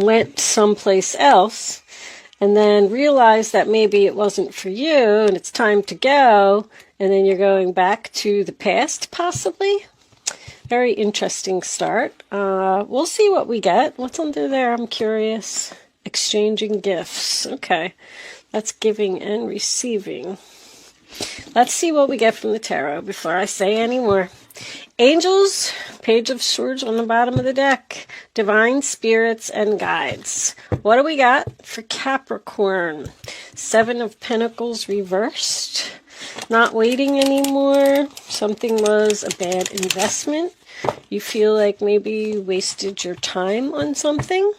went someplace else, and then realized that maybe it wasn't for you and it's time to go, and then you're going back to the past, possibly. Very interesting start. We'll see what we get. What's under there? I'm curious. Exchanging gifts. Okay. That's giving and receiving. Let's see what we get from the tarot before I say any more. Angels, Page of Swords on the bottom of the deck. Divine spirits and guides. What do we got for Capricorn? Seven of Pentacles reversed. Not waiting anymore. Something was a bad investment. You feel like maybe you wasted your time on something.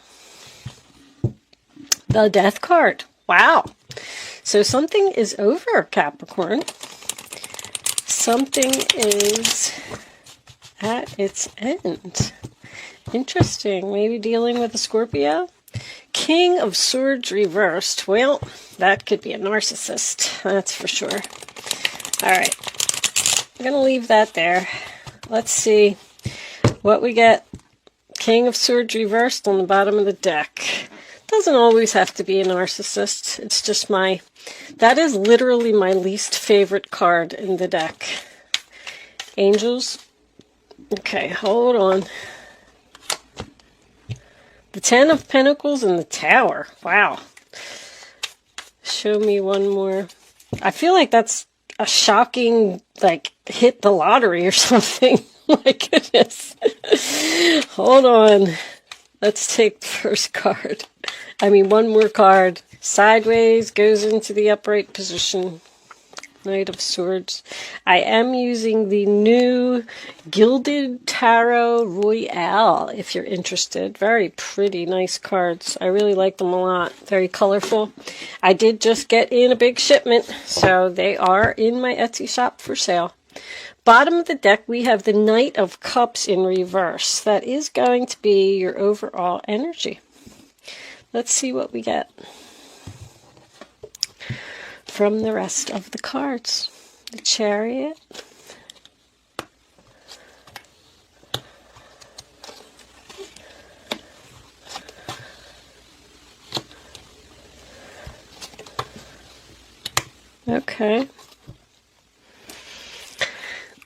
The Death card. Wow. So something is over, Capricorn. Something is at its end. Interesting. Maybe dealing with a Scorpio. King of Swords reversed. Well, that could be a narcissist. That's for sure. All right. I'm going to leave that there. Let's see what we get. King of Swords reversed on the bottom of the deck. Doesn't always have to be a narcissist. It's just that is literally my least favorite card in the deck. Angels. Okay, hold on. The Ten of Pentacles and the Tower. Wow. Show me one more. I feel like that's a shocking, hit the lottery or something. My goodness. Hold on. Let's take the first card. One more card. Sideways goes into the upright position. Knight of Swords. I am using the new Gilded Tarot Royale, if you're interested. Very pretty, nice cards. I really like them a lot. Very colorful. I did just get in a big shipment, so they are in my Etsy shop for sale. Bottom of the deck, we have the Knight of Cups in reverse. That is going to be your overall energy. Let's see what we get from the rest of the cards. The Chariot. Okay.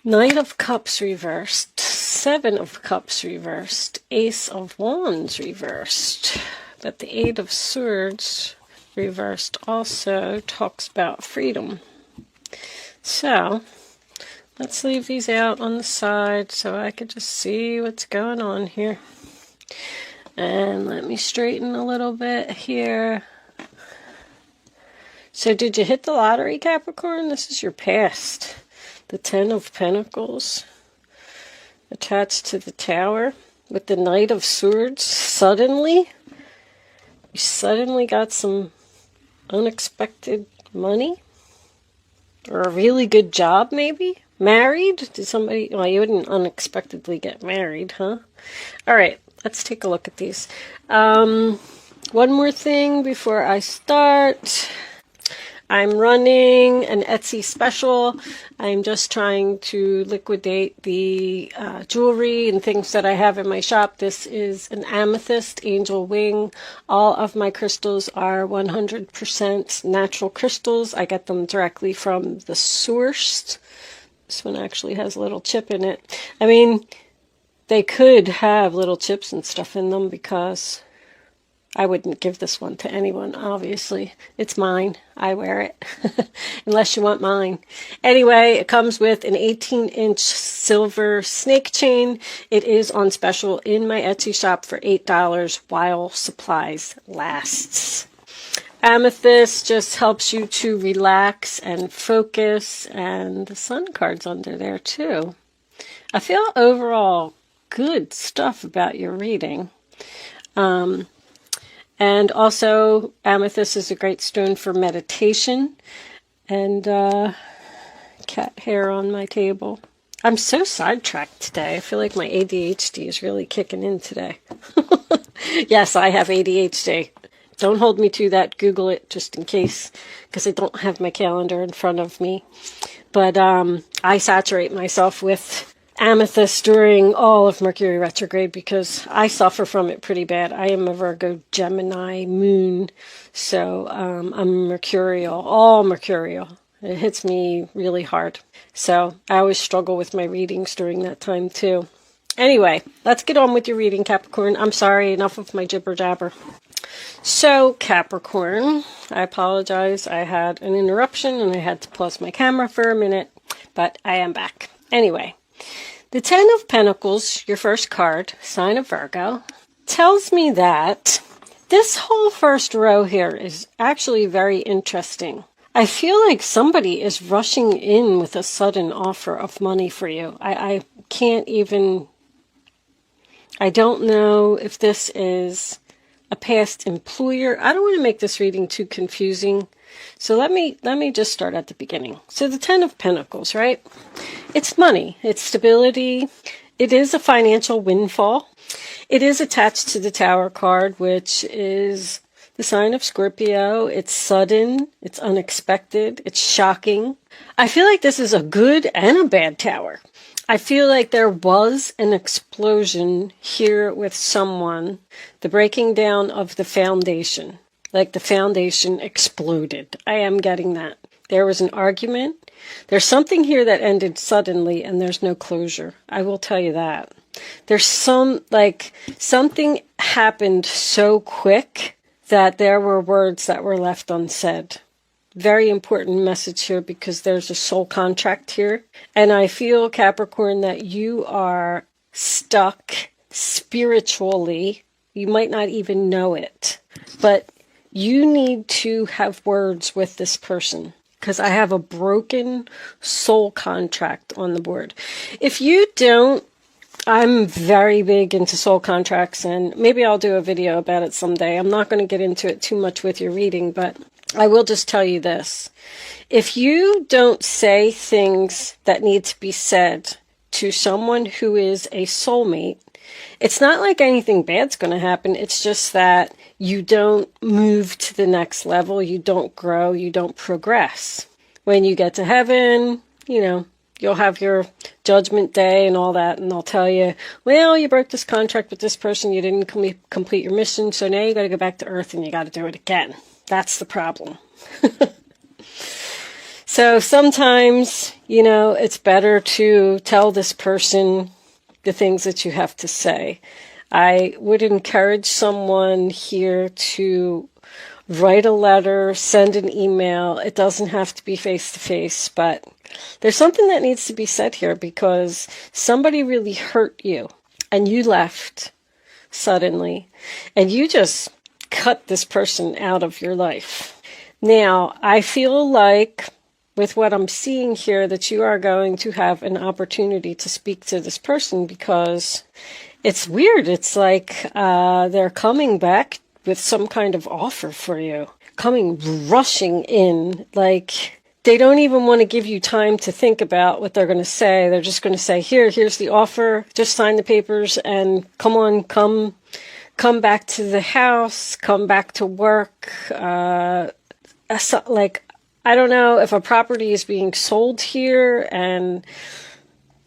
Knight of Cups reversed. Seven of Cups reversed. Ace of Wands reversed. But the Eight of Swords reversed also talks about freedom. So, let's leave these out on the side so I can just see what's going on here. And let me straighten a little bit here. So did you hit the lottery, Capricorn? This is your past. The Ten of Pentacles attached to the Tower with the Knight of Swords. Suddenly, you suddenly got some unexpected money, or a really good job, maybe. Married? Did somebody? Well, you wouldn't unexpectedly get married, huh? All right, let's take a look at these. One more thing before I start. I'm running an Etsy special. I'm just trying to liquidate the jewelry and things that I have in my shop. This is an amethyst angel wing. All of my crystals are 100% natural crystals. I get them directly from the source. This one actually has a little chip in it. They could have little chips and stuff in them because I wouldn't give this one to anyone, obviously. It's mine. I wear it. Unless you want mine. Anyway, it comes with an 18-inch silver snake chain. It is on special in my Etsy shop for $8 while supplies lasts. Amethyst just helps you to relax and focus, and the Sun card's under there too. I feel overall good stuff about your reading. And also, amethyst is a great stone for meditation. And cat hair on my table. I'm so sidetracked today. I feel like my ADHD is really kicking in today. Yes, I have ADHD. Don't hold me to that. Google it just in case, because I don't have my calendar in front of me. But I saturate myself with amethyst during all of Mercury retrograde because I suffer from it pretty bad. I am a Virgo Gemini moon, so I'm mercurial, all mercurial. It hits me really hard. So I always struggle with my readings during that time too. Anyway, let's get on with your reading, Capricorn. I'm sorry, enough of my jibber jabber. So, Capricorn, I apologize. I had an interruption and I had to pause my camera for a minute, but I am back. Anyway, the Ten of Pentacles, your first card, sign of Virgo, tells me that this whole first row here is actually very interesting. I feel like somebody is rushing in with a sudden offer of money for you. I can't even... I don't know if this is a past employer. I don't want to make this reading too confusing. So let me just start at the beginning. So the Ten of Pentacles, right? It's money. It's stability. It is a financial windfall. It is attached to the Tower card, which is the sign of Scorpio. It's sudden. It's unexpected. It's shocking. I feel like this is a good and a bad tower. I feel like there was an explosion here with someone, the breaking down of the foundation, like the foundation exploded. I am getting that. There was an argument. There's something here that ended suddenly and there's no closure. I will tell you that. There's something happened so quick that there were words that were left unsaid. Very important message here because there's a soul contract here. And I feel, Capricorn, that you are stuck spiritually. You might not even know it. But you need to have words with this person. Because I have a broken soul contract on the board. If you don't, I'm very big into soul contracts. And maybe I'll do a video about it someday. I'm not going to get into it too much with your reading, but I will just tell you this. If you don't say things that need to be said to someone who is a soulmate, it's not like anything bad's going to happen. It's just that you don't move to the next level. You don't grow. You don't progress. When you get to heaven, you'll have your judgment day and all that. And they'll tell you, well, you broke this contract with this person. You didn't complete your mission. So now you got to go back to Earth and you got to do it again. That's the problem. So sometimes, it's better to tell this person the things that you have to say. I would encourage someone here to write a letter, send an email. It doesn't have to be face-to-face, but there's something that needs to be said here because somebody really hurt you and you left suddenly and you just cut this person out of your life. Now, I feel like with what I'm seeing here that you are going to have an opportunity to speak to this person because it's weird. It's like they're coming back with some kind of offer for you, coming rushing in. Like they don't even want to give you time to think about what they're going to say. They're just going to say, here's the offer. Just sign the papers and come back to the house, come back to work. I don't know if a property is being sold here, and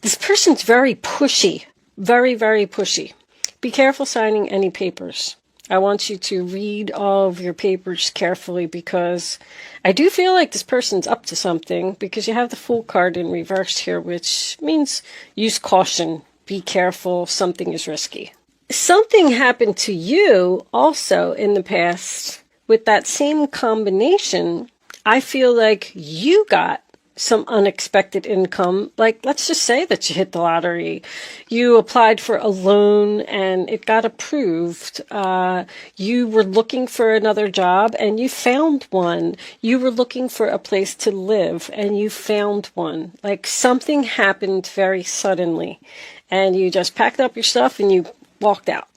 this person's very pushy, very, very pushy. Be careful signing any papers. I want you to read all of your papers carefully because I do feel like this person's up to something because you have the Fool card in reverse here, which means use caution, be careful, something is risky. Something happened to you also in the past with that same combination. I feel like you got some unexpected income. Like, let's just say that you hit the lottery. You applied for a loan and it got approved. You were looking for another job and you found one. You were looking for a place to live and you found one. Like something happened very suddenly and you just packed up your stuff and you walked out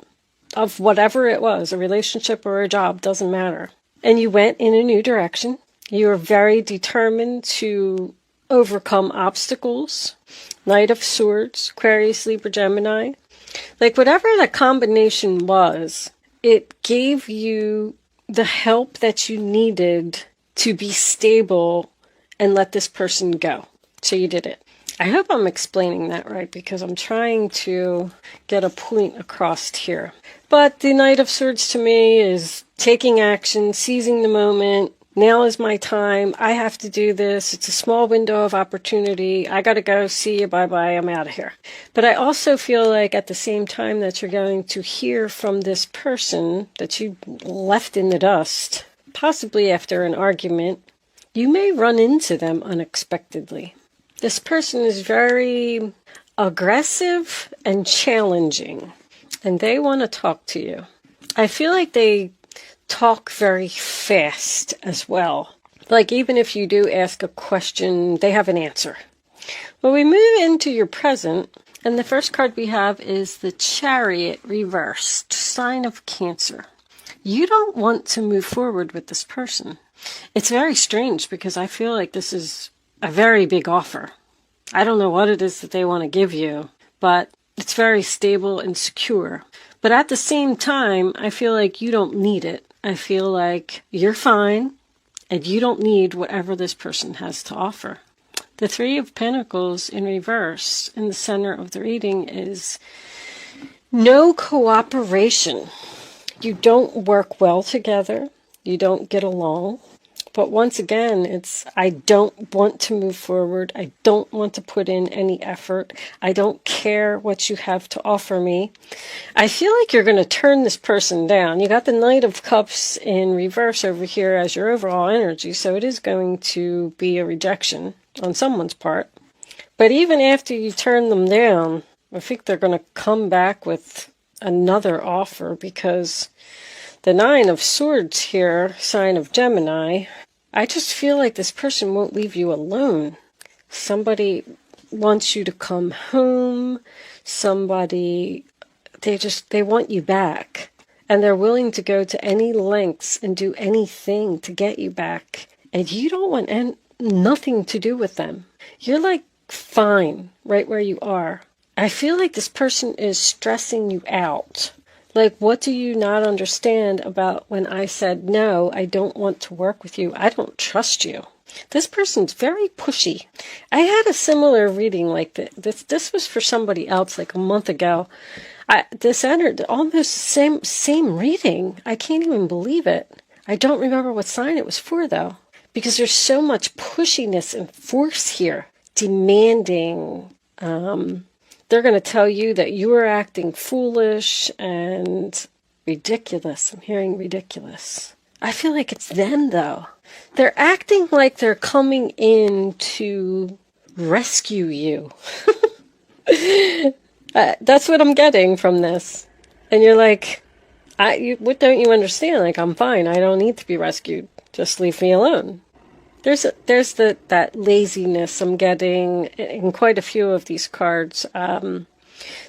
of whatever it was, a relationship or a job, doesn't matter. And you went in a new direction. You are very determined to overcome obstacles. Knight of Swords, Aquarius, Libra, Gemini. Like whatever the combination was, it gave you the help that you needed to be stable and let this person go. So you did it. I hope I'm explaining that right, because I'm trying to get a point across here. But the Knight of Swords to me is taking action, seizing the moment. Now is my time. I have to do this. It's a small window of opportunity. I got to go. See you. Bye-bye. I'm out of here. But I also feel like at the same time that you're going to hear from this person that you left in the dust, possibly after an argument, you may run into them unexpectedly. This person is very aggressive and challenging, and they want to talk to you. I feel like they talk very fast as well. Like even if you do ask a question, they have an answer. Well, we move into your present, and the first card we have is the Chariot reversed, sign of Cancer. You don't want to move forward with this person. It's very strange because I feel like this is a very big offer. I don't know what it is that they want to give you, but it's very stable and secure. But at the same time, I feel like you don't need it. I feel like you're fine and you don't need whatever this person has to offer. The Three of Pentacles in reverse in the center of the reading is no cooperation. You don't work well together. You don't get along. But once again, it's I don't want to move forward. I don't want to put in any effort. I don't care what you have to offer me. I feel like you're going to turn this person down. You got the Knight of Cups in reverse over here as your overall energy, so it is going to be a rejection on someone's part. But even after you turn them down, I think they're going to come back with another offer, because the Nine of Swords here, sign of Gemini, I just feel like this person won't leave you alone. Somebody wants you to come home. Somebody, they want you back. And they're willing to go to any lengths and do anything to get you back. And you don't want nothing to do with them. You're like fine right where you are. I feel like this person is stressing you out. Like, what do you not understand about when I said, no, I don't want to work with you. I don't trust you. This person's very pushy. I had a similar reading like this. This was for somebody else like a month ago. This entered almost the same reading. I can't even believe it. I don't remember what sign it was for, though, because there's so much pushiness and force here, demanding. They're going to tell you that you are acting foolish and ridiculous. I'm hearing ridiculous. I feel like it's them, though. They're acting like they're coming in to rescue you. That's what I'm getting from this. And you're like, what don't you understand? Like, I'm fine. I don't need to be rescued. Just leave me alone. There's that laziness I'm getting in quite a few of these cards.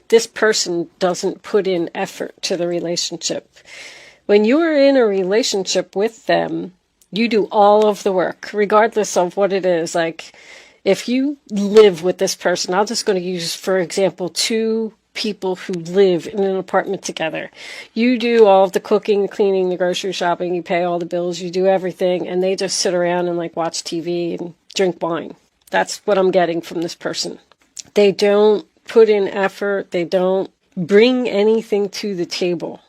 This person doesn't put in effort to the relationship. When you are in a relationship with them, you do all of the work, regardless of what it is. Like, if you live with this person, I'm just going to use, for example, two people who live in an apartment together. You do all of the cooking, cleaning, the grocery shopping, you pay all the bills, you do everything, and they just sit around and like watch TV and drink wine. That's what I'm getting from this person. They don't put in effort. They don't bring anything to the table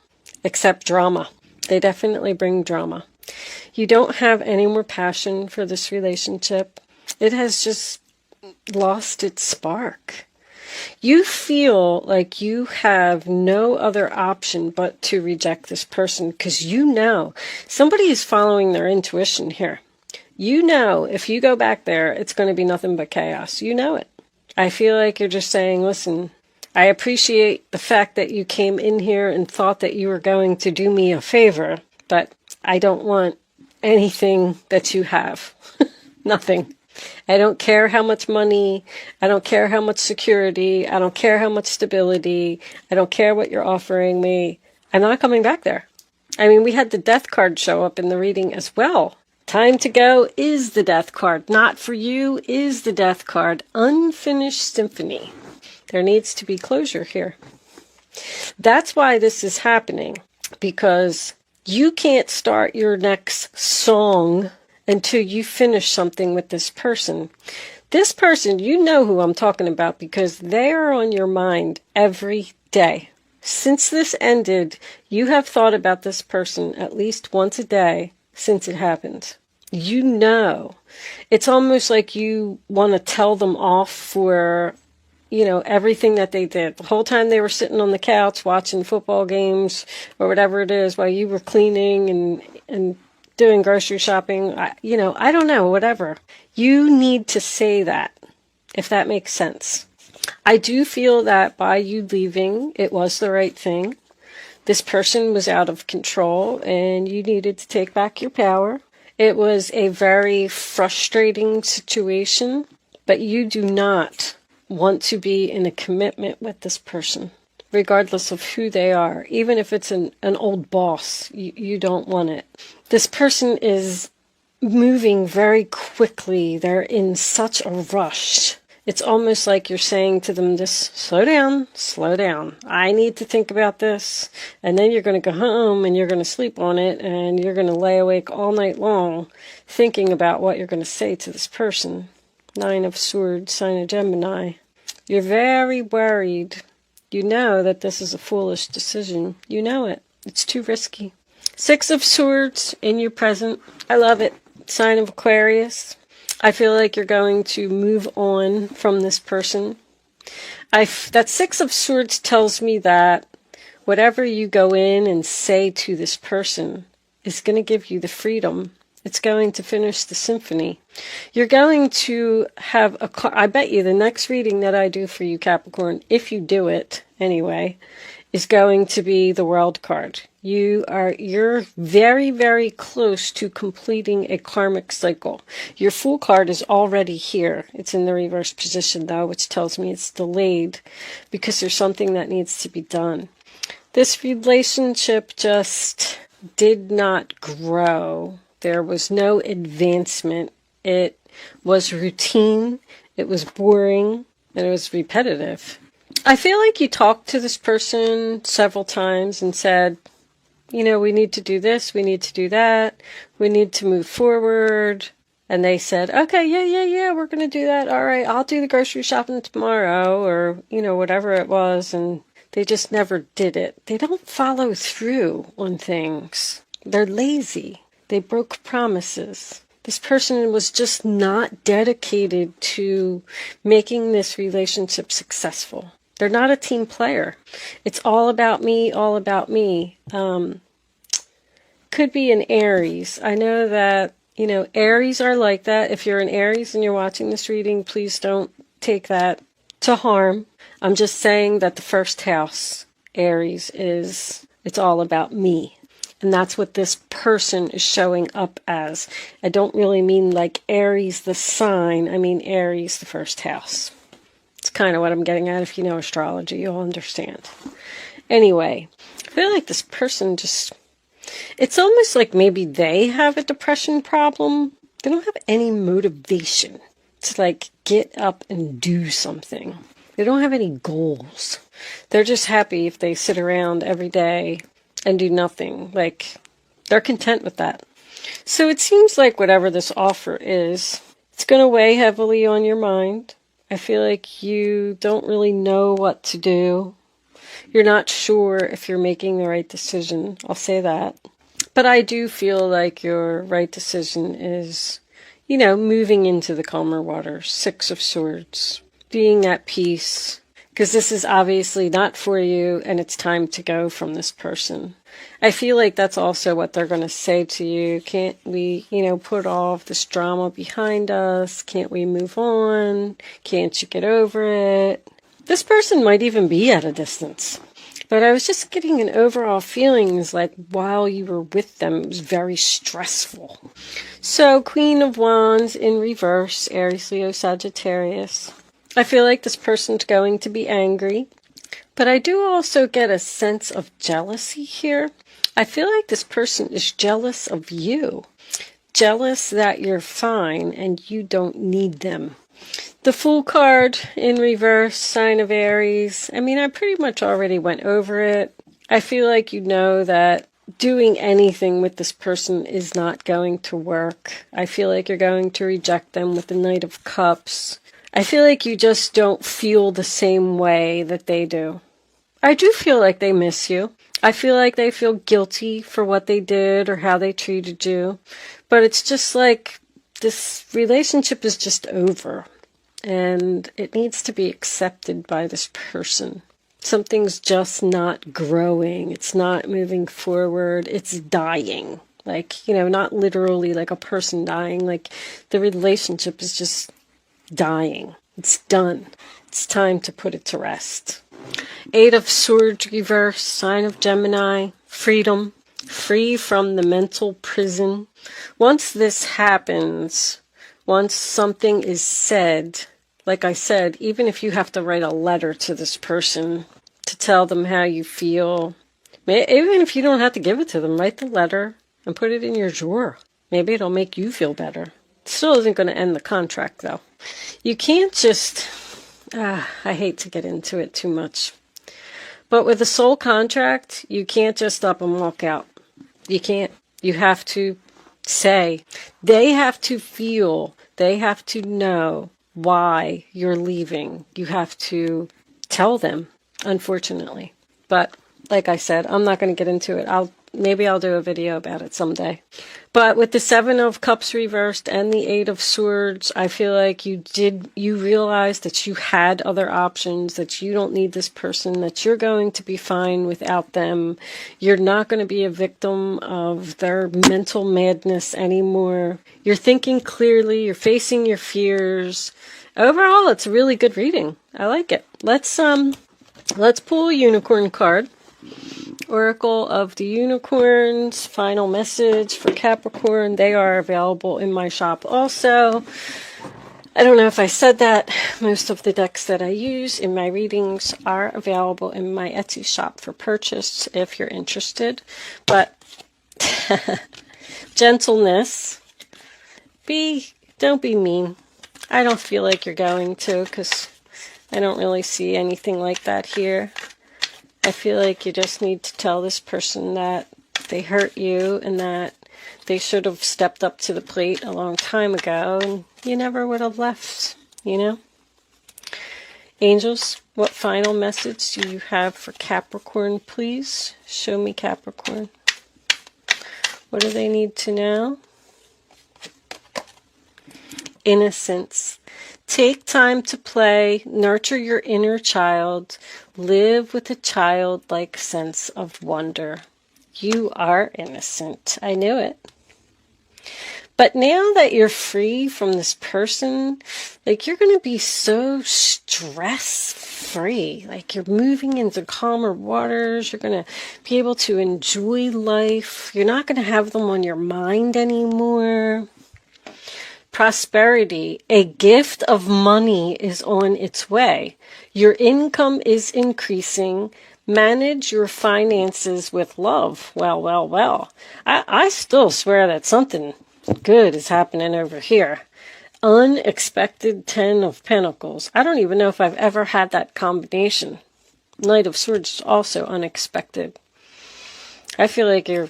except drama. They definitely bring drama. You don't have any more passion for this relationship. It has just lost its spark. You feel like you have no other option but to reject this person, because you know somebody is following their intuition here. You know if you go back there, it's going to be nothing but chaos. You know it. I feel like you're just saying, listen, I appreciate the fact that you came in here and thought that you were going to do me a favor, but I don't want anything that you have. Nothing. I don't care how much money, I don't care how much security, I don't care how much stability, I don't care what you're offering me. I'm not coming back there. I mean, we had the Death card show up in the reading as well. Time to go is the Death card. Not for you is the Death card. Unfinished symphony. There needs to be closure here. That's why this is happening, because you can't start your next song until you finish something with this person. This person, you know who I'm talking about because they are on your mind every day. Since this ended, you have thought about this person at least once a day since it happened. You know. It's almost like you want to tell them off for, everything that they did. The whole time they were sitting on the couch watching football games or whatever it is while you were cleaning and doing grocery shopping. I don't know, whatever. You need to say that, if that makes sense. I do feel that by you leaving, it was the right thing. This person was out of control and you needed to take back your power. It was a very frustrating situation, but you do not want to be in a commitment with this person, regardless of who they are. Even if it's an old boss, you don't want it. This person is moving very quickly. They're in such a rush. It's almost like you're saying to them, just slow down. I need to think about this. And then you're going to go home and you're going to sleep on it and you're going to lay awake all night long thinking about what you're going to say to this person. 9 of Swords, sign of Gemini. You're very worried. You know that this is a foolish decision. You know it. It's too risky. 6 of Swords in your present. I love it. Sign of Aquarius. I feel like you're going to move on from this person. That 6 of Swords tells me that whatever you go in and say to this person is going to give you the freedom. It's going to finish the symphony. You're going to have I bet you the next reading that I do for you, Capricorn, if you do it anyway, is going to be the World card. You're very, very close to completing a karmic cycle. Your Fool card is already here. It's in the reverse position though, which tells me it's delayed because there's something that needs to be done. This relationship just did not grow. There was no advancement. It was routine, it was boring, and it was repetitive. I feel like you talked to this person several times and said, we need to do this, we need to do that, we need to move forward. And they said, okay, yeah, we're going to do that. All right, I'll do the grocery shopping tomorrow or, whatever it was. And they just never did it. They don't follow through on things. They're lazy. They broke promises. This person was just not dedicated to making this relationship successful. They're not a team player. It's all about me, all about me. Could be an Aries. I know that, Aries are like that. If you're an Aries and you're watching this reading, please don't take that to harm. I'm just saying that the first house, Aries, it's all about me. And that's what this person is showing up as. I don't really mean like Aries the sign. I mean Aries the first house. It's kind of what I'm getting at. If you know astrology, you'll understand. Anyway, I feel like this person it's almost like maybe they have a depression problem. They don't have any motivation to get up and do something. They don't have any goals. They're just happy if they sit around every day and do nothing. They're content with that. So it seems like whatever this offer is, it's going to weigh heavily on your mind. I feel like you don't really know what to do. You're not sure if you're making the right decision. I'll say that. But I do feel like your right decision is, moving into the calmer waters. 6 of Swords. Being at peace. Because this is obviously not for you and it's time to go from this person. I feel like that's also what they're going to say to you. Can't we, put all of this drama behind us? Can't we move on? Can't you get over it? This person might even be at a distance. But I was just getting an overall feeling like while you were with them, it was very stressful. So Queen of Wands in reverse, Aries, Leo, Sagittarius. I feel like this person's going to be angry. But I do also get a sense of jealousy here. I feel like this person is jealous of you. Jealous that you're fine and you don't need them. The Fool card in reverse, sign of Aries. I pretty much already went over it. I feel like you know that doing anything with this person is not going to work. I feel like you're going to reject them with the Knight of Cups. I feel like you just don't feel the same way that they do. I do feel like they miss you. I feel like they feel guilty for what they did or how they treated you. But it's just like this relationship is just over. And it needs to be accepted by this person. Something's just not growing. It's not moving forward. It's dying. Like, you know, not literally like a person dying. Like the relationship is just dying. It's done. It's time to put it to rest. 8 of Swords reverse, sign of Gemini, freedom, free from the mental prison. Once this happens, once something is said, like I said, even if you have to write a letter to this person to tell them how you feel, even if you don't have to give it to them, write the letter and put it in your drawer. Maybe it'll make you feel better. It still isn't going to end the contract, though. You can't just... I hate to get into it too much. But with a soul contract, you can't just up and walk out. You can't. You have to say. They have to feel. They have to know why you're leaving. You have to tell them, unfortunately. But like I said, I'm not going to get into it. Maybe I'll do a video about it someday. But with the 7 of Cups reversed and the 8 of Swords, I feel like you realized that you had other options, that you don't need this person, that you're going to be fine without them. You're not going to be a victim of their mental madness anymore. You're thinking clearly, you're facing your fears. Overall, it's a really good reading. I like it. Let's pull a unicorn card. Oracle of the Unicorns, final message for Capricorn. They are available in my shop also. I don't know if I said that. Most of the decks that I use in my readings are available in my Etsy shop for purchase if you're interested. But gentleness. Don't be mean. I don't feel like you're going to, because I don't really see anything like that here. I feel like you just need to tell this person that they hurt you and that they should have stepped up to the plate a long time ago and you never would have left, you know? Angels, what final message do you have for Capricorn, please? Show me Capricorn. What do they need to know? Innocence. Take time to play, nurture your inner child, live with a childlike sense of wonder. You are innocent. I knew it. But now that you're free from this person, like you're going to be so stress-free. Like you're moving into calmer waters. You're going to be able to enjoy life. You're not going to have them on your mind anymore. Prosperity, a gift of money is on its way. Your income is increasing. Manage your finances with love. Well. I still swear that something good is happening over here. Unexpected 10 of Pentacles. I don't even know if I've ever had that combination. Knight of Swords is also unexpected. I feel like you're...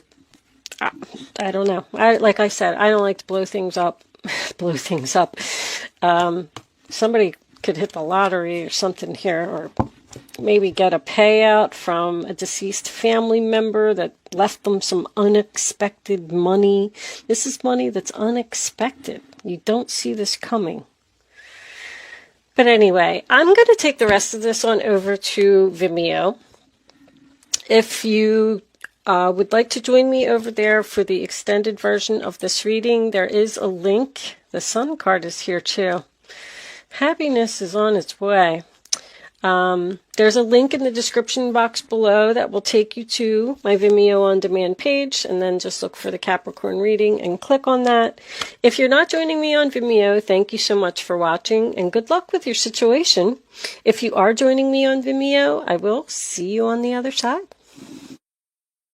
I don't know. Like I said, I don't like to blow things up. Somebody could hit the lottery or something here, or maybe get a payout from a deceased family member that left them some unexpected money. This is money that's unexpected. You don't see this coming. But anyway, I'm going to take the rest of this on over to Vimeo. If you would like to join me over there for the extended version of this reading, there is a link. The Sun card is here too. Happiness is on its way. There's a link in the description box below that will take you to my Vimeo on demand page, and then just look for the Capricorn reading and click on that. If you're not joining me on Vimeo, thank you so much for watching and good luck with your situation. If you are joining me on Vimeo, I will see you on the other side.